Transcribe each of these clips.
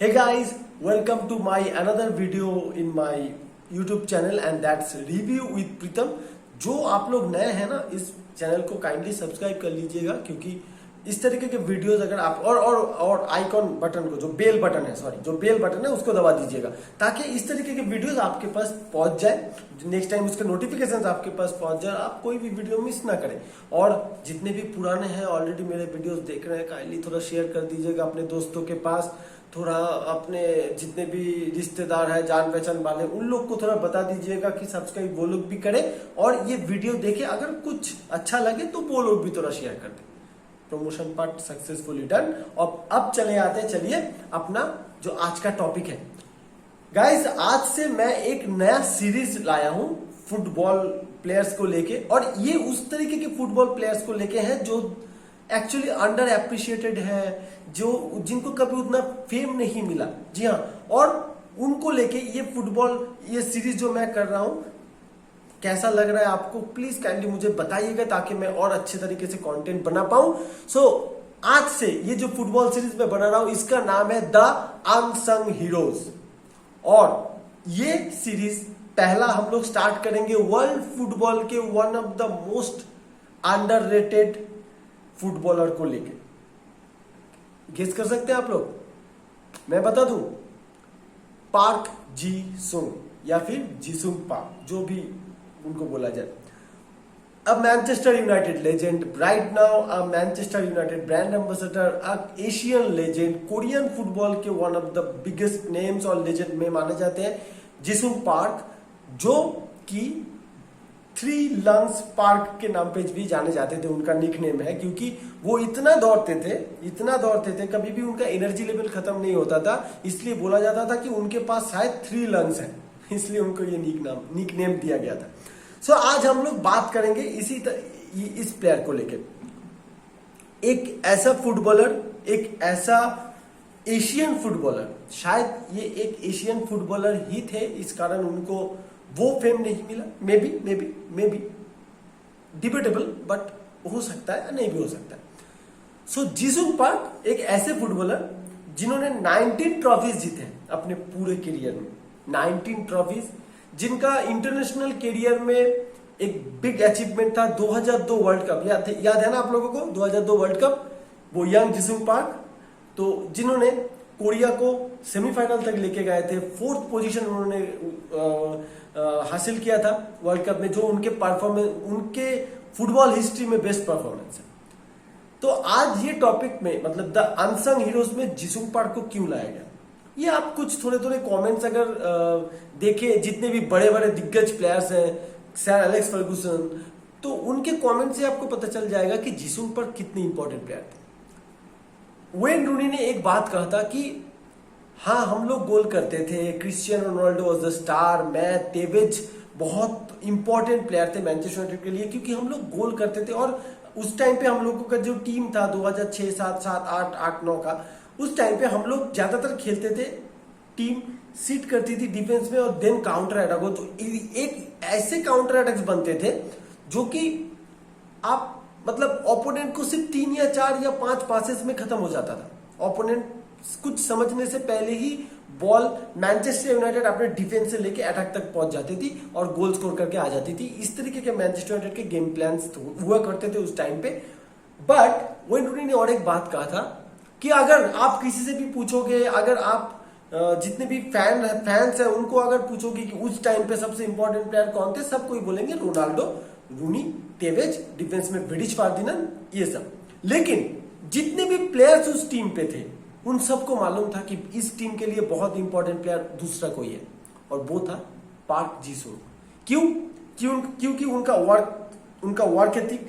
Hey guys, welcome to my another video in my YouTube channel and that's review with प्रीतम। जो आप लोग नए हैं ना, इस चैनल को काइंडली सब्सक्राइब कर लीजिएगा, क्योंकि इस तरीके के वीडियोस अगर आप और आइकॉन बटन को, जो बेल बटन है, सॉरी, जो बेल बटन है उसको दबा दीजिएगा, ताकि इस तरीके के वीडियोस आपके पास पहुंच जाए। नेक्स्ट टाइम उसके नोटिफिकेशंस आपके पास पहुंच जाए, आप कोई भी वीडियो मिस ना करें। और जितने भी पुराने हैं, ऑलरेडी मेरे वीडियोस देख रहे हैं, काइंडली थोड़ा शेयर कर दीजिएगा अपने दोस्तों के पास, थोड़ा अपने जितने भी रिश्तेदार हैं, जान पहचान वाले, उन लोग को थोड़ा बता दीजिएगा कि सब्सक्राइब वो लोग भी करें और ये वीडियो देखे, अगर कुछ अच्छा लगे तो वो लोग भी थोड़ा शेयर कर दें। Promotion part successfully done. और अब चले आते हैं, चलिए अपना जो आज का टॉपिक है। गाइस, आज से मैं एक नया सीरीज लाया हूं फुटबॉल प्लेयर्स को लेके, और ये उस तरीके के फुटबॉल प्लेयर्स को लेके है जो एक्चुअली अंडर एप्रिशिएटेड है, जो जिनको कभी उतना फेम नहीं मिला। जी हाँ, और उनको लेके ये सीरीज जो मैं कर रहा हूं, कैसा लग रहा है आपको, प्लीज काइंडली मुझे बताइएगा, ताकि मैं और अच्छे तरीके से कंटेंट बना पाऊं। आज से ये जो फुटबॉल सीरीज मैं बना रहा हूं, इसका नाम है द अनसंग हीरोज। और ये सीरीज पहला हम लोग स्टार्ट करेंगे वर्ल्ड फुटबॉल के one of the most underrated footballer को लेके। गेस कर सकते हैं आप लोग? मैं बता दूं, पार्क जी सुंग या फिर जीसुंग पार्क, जो भी उनको बोला जाए। अब Manchester United legend, right now a Manchester United brand ambassador, a Asian legend, Korean football के one of the biggest names और लेजेंड में माने जाते हैं जीसुंग पार्क, जो कि थ्री लंग्स पार्क के नाम पे भी जाने जाते थे। उनका निक नेम है, क्योंकि वो इतना दौड़ते थे, कभी भी उनका एनर्जी लेवल खत्म नहीं होता था, इसलिए बोला जाता था कि उनके पास शायद थ्री लंग्स हैं, इसलिए उनको ये निक नेम दिया गया था। आज हम लोग बात करेंगे इस प्लेयर को लेके। एक ऐसा फुटबॉलर, एक ऐसा एशियन फुटबॉलर, शायद ये एक एशियन फुटबॉलर ही थे, इस कारण उनको वो फेम नहीं मिला। मे बी डिबेटेबल, बट हो सकता है, नहीं भी हो सकता है। जीसुंग पार्क एक ऐसे फुटबॉलर जिन्होंने 19 ट्रॉफीज जीते हैं अपने पूरे करियर में। 19 ट्रॉफीज, जिनका इंटरनेशनल करियर में एक बिग अचीवमेंट था 2002 वर्ल्ड कप। याद है ना आप लोगों को 2002 वर्ल्ड कप? वो यंग जीसुंग पार्क, तो जिन्होंने कोरिया को सेमीफाइनल तक लेके गए थे, 4th पोजीशन उन्होंने हासिल किया था वर्ल्ड कप में, जो उनके परफॉर्मेंस, उनके फुटबॉल हिस्ट्री में बेस्ट परफॉर्मेंस है। तो आज ये टॉपिक में, मतलब द अनसंग हीरोज में जीसुंग पार्क को क्यों लाया गया, ये आप कुछ थोड़े कमेंट्स अगर देखें, जितने भी बड़े बड़े दिग्गज प्लेयर्स हैं, सर एलेक्स फर्गुसन, तो उनके कमेंट से आपको पता चल जाएगा कि जीसुंग पार्क कितने इंपॉर्टेंट प्लेयर थे। वेन रूनी ने एक बात कहा था कि हाँ, हम लोग गोल करते थे, Cristiano Ronaldo was the star, मैं तेवेज बहुत इंपॉर्टेंट प्लेयर थे मैनचेस्टर यूनाइटेड के लिए, क्योंकि हम लोग गोल करते थे। और उस टाइम पे हम लोगों का जो टीम था 2006, 7, 7, 8, 8, 9 का, उस टाइम पे हम लोग ज्यादातर खेलते थे, टीम सीट करती थी डिफेंस में और देन काउंटर अटैक हो। तो एक ऐसे काउंटर अटैक्स बनते थे जो कि आप, मतलब ओपोनेंट को सिर्फ 3 या 4 या 5 पासेस में खत्म हो जाता था। ओपोनेंट कुछ समझने से पहले ही बॉल मैनचेस्टर यूनाइटेड अपने डिफेंस से लेके अटैक तक पहुंच जाती थी और गोल स्कोर करके आ जाती थी। इस तरीके के मैनचेस्टर यूनाइटेड के गेम प्लान्स हुआ करते थे उस टाइम पे। बट वेन रूनी ने और एक बात कहा था कि अगर आप किसी से भी पूछोगे, अगर आप जितने भी फैंस हैं उनको अगर पूछोगे कि उस टाइम पे सबसे इंपॉर्टेंट प्लेयर कौन थे, सब कोई बोलेंगे रोनाल्डो, रूनी, टेवेज, डिफेंस में विडिच फार्डिनैंड, ये सब। लेकिन जितने भी प्लेयर्स उस टीम पे थे, उन सबको मालूम था कि इस टीम के लिए बहुत इंपॉर्टेंट प्लेयर दूसरा कोई है, और वो था पार्क जी-सुंग। क्योंकि उनका वर्क एथिक,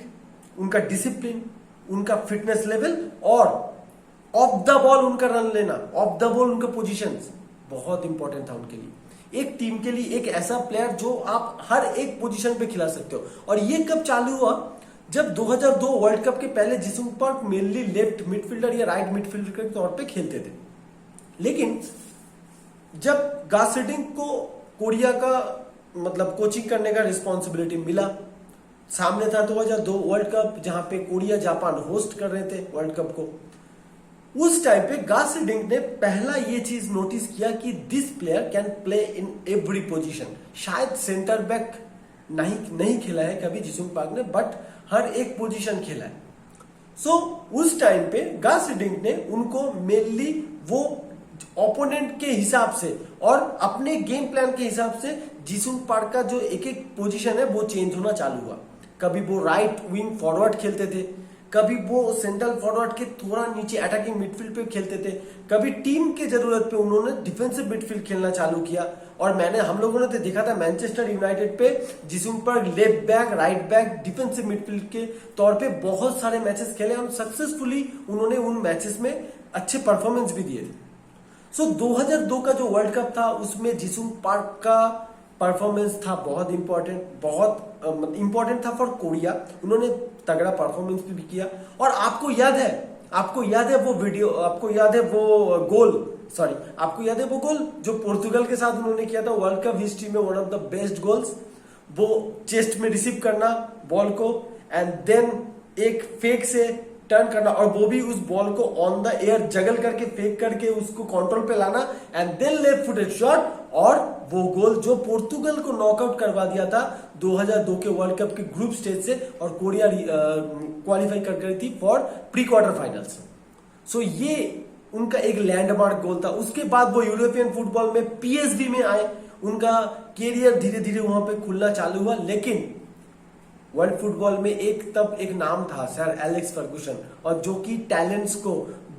उनका डिसिप्लिन, उनका फिटनेस लेवल, और ऑफ द बॉल उनका रन लेना, ऑफ द बॉल उनका पोजीशंस बहुत इंपॉर्टेंट था उनके लिए। एक टीम के लिए एक ऐसा प्लेयर जो आप हर एक पोजीशन पे खिला सकते हो। और ये कब चालू हुआ? जब 2002 वर्ल्ड कप के पहले जीसुंग पार्क मेनली लेफ्ट मिडफील्डर या राइट मिडफील्डर के तौर पे खेलते थे। लेकिन जब गासेडिंग को कोरिया का, मतलब कोचिंग करने का रिस्पॉन्सिबिलिटी मिला, सामने था 2002 वर्ल्ड कप, जहां पे कोरिया जापान होस्ट कर रहे थे वर्ल्ड कप को, उस टाइम पे गास हिडिंक ने पहला ये चीज नोटिस किया कि this player can play in every position. शायद सेंटर बैक नहीं खेला है कभी जिसुंग पार्क ने, बट हर एक पोजीशन खेला है। सो उस टाइम पे गास हिडिंक ने उनको मेनली वो ओपोनेंट के हिसाब से और अपने गेम प्लान के हिसाब से जिसुंग पार्क का जो एक एक पोजीशन है वो चेंज होना चालू हुआ। कभी वो राइट विंग फॉरवर्ड खेलते थे, कभी वो सेंट्रल फॉरवर्ड के थोड़ा नीचे अटैकिंग मिडफील्ड पे खेलते थे, कभी टीम के जरूरत पे उन्होंने डिफेंसिव मिडफील्ड खेलना चालू किया। और हम लोगों ने तो देखा था मैनचेस्टर यूनाइटेड पे Jisung Park left back, right back, defensive midfield के तौर पे बहुत सारे मैचेस खेले और सक्सेसफुली उन्होंने उन मैचेस में अच्छे परफॉर्मेंस भी दिए थे। सो 2002 का जो वर्ल्ड कप था उसमें जिसुंग पार्क का परफॉर्मेंस था बहुत इंपॉर्टेंट था फॉर कोरिया। उन्होंने तगड़ा परफॉर्मेंस भी किया। और आपको याद है वो गोल जो पोर्तुगल के साथ उन्होंने किया था वर्ल्ड कप हिस्ट्री में, one of the best goals. वो चेस्ट में रिसीव करना बॉल को एंड देन एक फेक से टर्न करना और वो भी उस बॉल को ऑन द एयर जगल करके फेक करके उसको कंट्रोल पे लाना and then left footed shot और वो गोल जो पोर्तुगल को नॉकआउट करवा दिया था 2002 के वर्ल्ड कप के ग्रुप स्टेज से और कोरिया क्वालिफाई कर गई थी फॉर प्री क्वार्टर फाइनल्स। सो ये उनका एक लैंडमार्क गोल था। उसके बाद वो यूरोपियन फुटबॉल में पीएसवी में आए, उनका कैरियर धीरे धीरे वहां पे खुलना चालू हुआ। लेकिन वर्ल्ड फुटबॉल में तब एक नाम था सर एलेक्स फर्गुसन, और जो कि टैलेंट्स को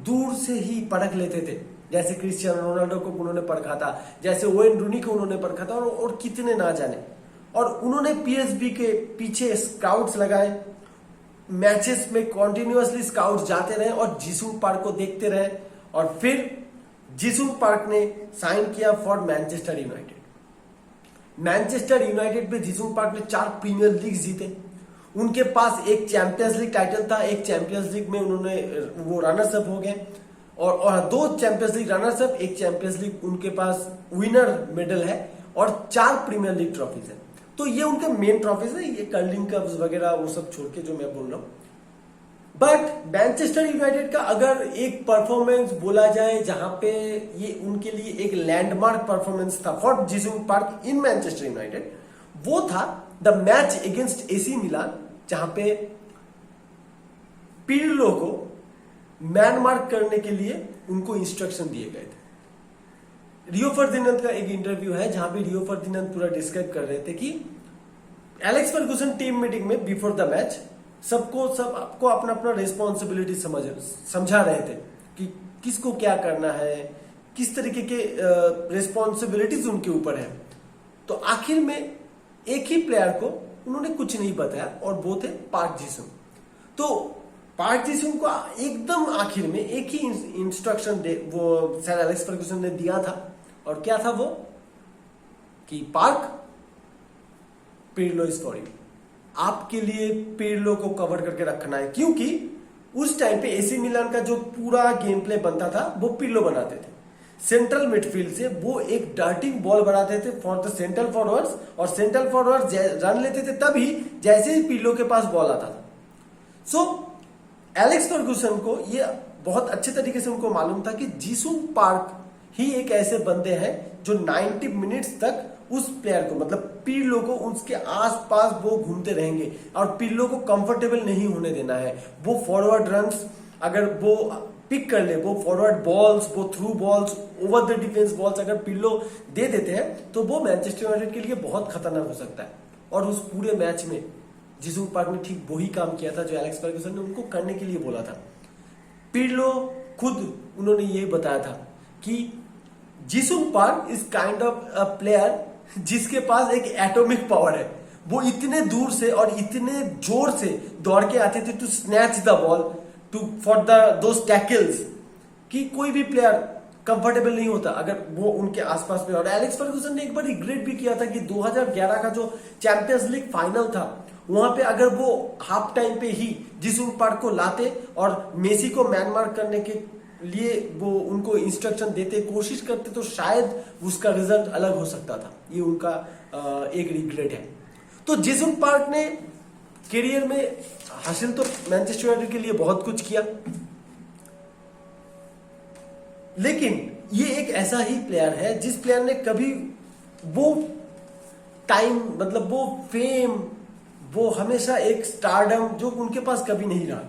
दूर से ही परख लेते थे। जैसे क्रिस्टियानो रोनाल्डो को उन्होंने परखा था, जैसे वेन रूनी को उन्होंने परखा था और कितने ना जाने। और उन्होंने पीएसबी के पीछे स्काउट्स लगाए, मैचेस में कॉन्टिन्यूअसली स्काउट्स जाते रहे और जिसुंग पार्क को देखते रहे। और फिर जिसुंग पार्क ने साइन किया for Manchester United. Manchester United पे जिसुंग पार्क ने 4 प्रीमियर लीग जीते। उनके पास एक चैंपियंस लीग टाइटल था, एक चैंपियंस लीग में उन्होंने वो रनर्स अप हो गए और 2 चैंपियंस लीग रनर्स अप, एक चैंपियंस लीग उनके पास विनर मेडल है और 4 प्रीमियर लीग ट्रॉफीज है। तो ये उनके मेन ट्रॉफीज है, ये कर्लिंग कप्स वगैरह वो सब छोड़ के जो मैं बोल रहा हूं। बट मैनचेस्टर यूनाइटेड का अगर एक परफॉर्मेंस बोला जाए जहां पे ये उनके लिए एक लैंडमार्क परफॉर्मेंस था for Jisung Park in Manchester United, वो था the match against AC Milan, जहां पे पिर्लो को मैन मार्क करने के लिए उनको इंस्ट्रक्शन दिए गए थे। रियो फर्डिनैंड का एक इंटरव्यू है जहां पे रियो फर्डिनैंड पूरा डिस्क्राइब कर रहे थे कि एलेक्स फर्गुसन टीम मीटिंग में बिफोर द मैच सबको अपना अपना रिस्पॉन्सिबिलिटी समझा रहे थे कि किसको क्या करना है, किस तरीके के रिस्पॉन्सिबिलिटीज उनके ऊपर है। तो आखिर में एक ही प्लेयर को उन्होंने कुछ नहीं बताया और वो थे पार्क जी-सुंग। तो पार्क जी-सुंग को एकदम आखिर में एक ही इंस्ट्रक्शन वो सर एलेक्स फर्गुसन ने दिया था, और क्या था वो कि park, Pirlo is for you, आपके लिए पिर्लो को कवर करके रखना है। क्योंकि उस टाइम पे एसी मिलान का जो पूरा गेम प्ले बनता था वो पिर्लो बनाते थे। सेंट्रल मिडफील्ड से वो एक डार्टिंग बॉल बनाते थे फॉर द सेंट्रल फॉरवर्ड्स, और सेंट्रल फॉरवर्ड रन लेते थे तभी जैसे ही पिर्लो के पास बॉल आता था। सो एलेक्स फर्गुसन को ये बहुत अच्छे तरीके से उनको मालूम था कि जिसुंग पार्क ही एक ऐसे बंदे हैं जो 90 मिनट्स तक उस प्लेयर को, मतलब पिर्लो को, उसके आसपास वो घूमते रहेंगे और पिर्लो को कंफर्टेबल नहीं होने देना है। वो फॉरवर्ड रन्स अगर वो पिक कर ले, वो फॉरवर्ड बॉल्स, वो through balls, over the defence balls अगर पिर्लो दे देते हैं तो वो मैनचेस्टर यूनाइटेड के लिए बहुत खतरनाक हो सकता है। और उस पूरे मैच में जिसुंग पार्क ने ठीक वही काम किया था जो एलेक्स फर्गुसन ने उनको करने के लिए बोला था। पिर्लो खुद उन्होंने यही बताया था कि Jisung Park is kind of a player जिसके पास एक एटॉमिक पावर है। वो इतने दूर से और इतने जोर से दौड़ के आते थे to snatch the ball to for those tackles कि कोई भी प्लेयर कंफर्टेबल नहीं होता अगर वो उनके आसपास में। और एलेक्स फर्गुसन ने एक बार रिग्रेट भी किया था कि 2011 का जो चैंपियंस लीग फाइनल था वहां पे अगर वो हाफ टाइम पे ही जिसुंग पार्क को लाते और मेसी को मैन मार्क करने के लिए वो उनको इंस्ट्रक्शन देते, कोशिश करते, तो शायद उसका रिजल्ट अलग हो सकता था। ये उनका एक रिग्रेट है। तो जिसुंग पार्क ने करियर में हासिल तो मैनचेस्टर यूनाइटेड के लिए बहुत कुछ किया, लेकिन ये एक ऐसा ही प्लेयर है जिस प्लेयर ने कभी वो टाइम, मतलब वो फेम, वो हमेशा एक स्टारडम जो उनके पास कभी नहीं रहा।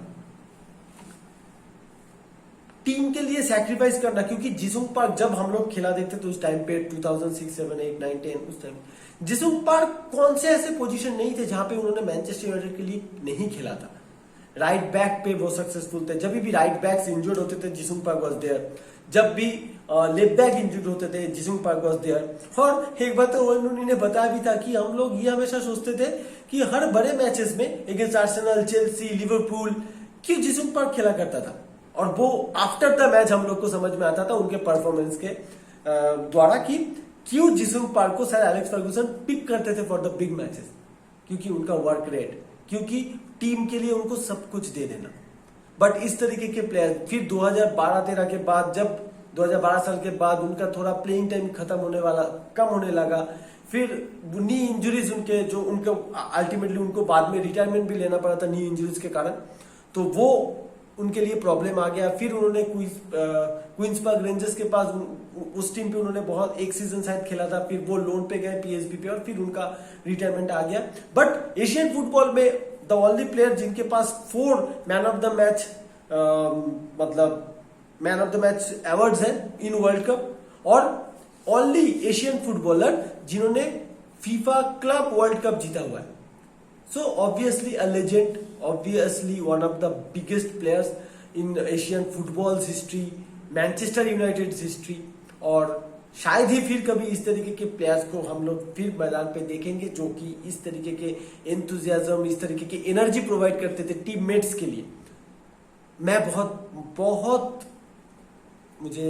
टीम के लिए सैक्रिफाइस करना, क्योंकि जिसुंग पार्क जब हम लोग खेला देखते तो उस टाइम पे 2006, 7, 8, 9, 10 उस टाइम जिसुंग पार्क कौन से ऐसे पोजीशन नहीं थे जहां पे उन्होंने मैनचेस्टर यूनाइटेड के लिए नहीं खेला था। राइट बैक पे वो सक्सेसफुल थे, जब भी राइट बैक्स इंजर्ड होते थे जिसुंग पार्क वाज देयर, जब भी लेफ्ट बैक इंजर्ड होते थे जिसुंग पार्क वाज देयर। और एक बात तो उन्होंने बताया भी था कि हम लोग ये हमेशा सोचते थे कि हर बड़े मैचेस में अगेंस्ट आर्सेनल, चेल्सी, लिवरपूल क्यों जिसुंग पार्क खेला करता था, और वो आफ्टर द मैच हम लोग को समझ में आता था उनके परफॉर्मेंस के द्वारा कि क्यों जिसुंग पार्क को शायद एलेक्स फर्गुसन पिक करते थे फॉर द बिग मैचेस, क्योंकि उनका वर्क रेट, क्योंकि टीम के लिए उनको सब कुछ दे देना। बट इस तरीके के प्लेयर फिर 2012-13 के बाद, जब 2012 साल के बाद उनका थोड़ा प्लेइंग टाइम कम होने लगा, फिर नी इंजरीज उनके जो उनको अल्टीमेटली उनको बाद में रिटायरमेंट भी लेना पड़ा था नी इंजरीज के कारण, तो वो उनके लिए प्रॉब्लम आ गया। फिर उन्होंने क्वींस पार्क रेंजर्स के पास उस टीम पे उन्होंने बहुत एक सीजन शायद खेला था, फिर वो लोन पे गए पीएसबी पे और फिर उनका रिटायरमेंट आ गया। बट एशियन फुटबॉल में द ओनली प्लेयर जिनके पास 4 मैन ऑफ द मैच मतलब man of the match awards है इन वर्ल्ड कप, और ओनली एशियन फुटबॉलर जिन्होंने फीफा क्लब वर्ल्ड कप जीता हुआ है। So obviously a legend, obviously one of the biggest players in Asian football's history, Manchester United's history, और शायद ही फिर कभी इस तरीके के प्लेयर्स को हम लोग फिर मैदान पे देखेंगे जो कि इस तरीके के एंथुजियाज्म, इस तरीके की एनर्जी प्रोवाइड करते थे टीममेट्स के लिए। मैं बहुत मुझे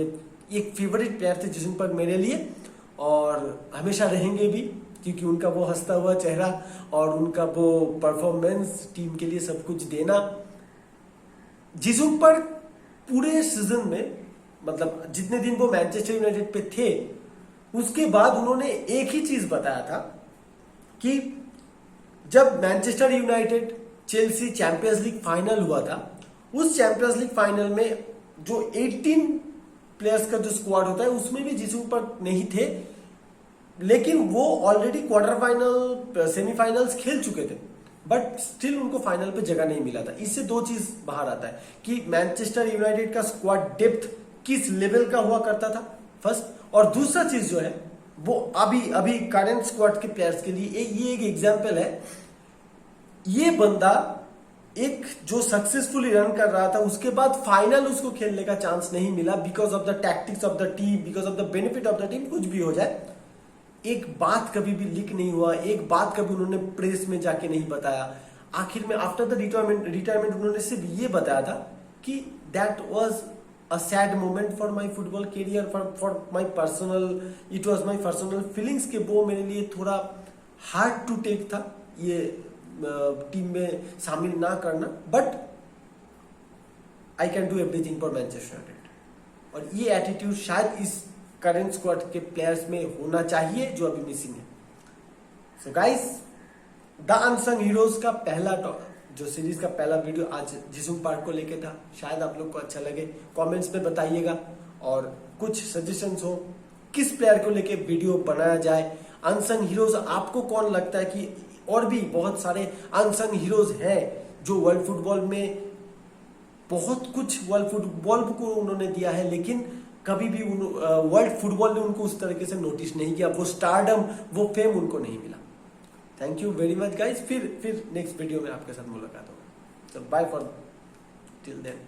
एक फेवरेट प्लेयर थे जिसुंग पार्क मेरे लिए, और हमेशा रहेंगे भी, क्योंकि उनका वो हंसता हुआ चेहरा और उनका वो परफॉर्मेंस, टीम के लिए सब कुछ देना। जिसुंग पार्क पूरे सीजन में, मतलब जितने दिन वो मैनचेस्टर यूनाइटेड पे थे, उसके बाद उन्होंने एक ही चीज बताया था कि जब Manchester United Chelsea champions league final हुआ था, उस चैंपियंस लीग फाइनल में जो 18 प्लेयर्स का जो स्क्वाड होता है उसमें भी जिसुंग पार्क नहीं थे, लेकिन वो ऑलरेडी क्वार्टर फाइनल, सेमीफाइनल्स खेल चुके थे, बट स्टिल उनको फाइनल पे जगह नहीं मिला था। इससे 2 चीज बाहर आता है कि मैनचेस्टर यूनाइटेड का स्क्वाड डेप्थ किस लेवल का हुआ करता था फर्स्ट, और दूसरा चीज जो है वो अभी करंट स्क्वाड के प्लेयर्स के लिए ये एक एग्जांपल है। ये बंदा एक जो सक्सेसफुली रन कर रहा था, उसके बाद फाइनल उसको खेलने का चांस नहीं मिला because of the tactics of the team, because of the benefit of the team, कुछ भी हो जाए। एक बात कभी भी लीक नहीं हुआ, एक बात कभी उन्होंने प्रेस में जाके नहीं बताया। आखिर में आफ्टर द रिटायरमेंट उन्होंने सिर्फ ये बताया था कि that was a sad moment for my football career, for my personal, it was my personal feelings, के वो मेरे लिए थोड़ा हार्ड टू टेक था ये टीम में शामिल ना करना, but I can do everything for Manchester United. और ये एटीट्यूड शायद इस करंट स्क्वाड के प्लेयर्स में होना चाहिए जो अभी मिसिंग है। So guys, the unsung heroes का पहला जो सीरीज का पहला वीडियो आज जिसुंग पार्क को लेके था। शायद आप लोग को अच्छा लगे, कमेंट्स में बताइएगा, और कुछ सजेशंस हो किस प्लेयर को लेके वीडियो बनाया जाए। अनसंग हीरोज आपको कौन लगता है कि और भी बहुत सारे अनसंग हीरोज हैं जो वर्ल्ड फुटबॉल में बहुत कुछ वर्ल्ड फुटबॉल को उन्होंने दिया है, लेकिन कभी भी वर्ल्ड फुटबॉल ने उनको उस तरीके से नोटिस नहीं किया, वो स्टारडम, वो फेम उनको नहीं मिला। Thank you very much guys. फिर नेक्स्ट वीडियो में आपके साथ मुलाकात होगा। Bye for till then.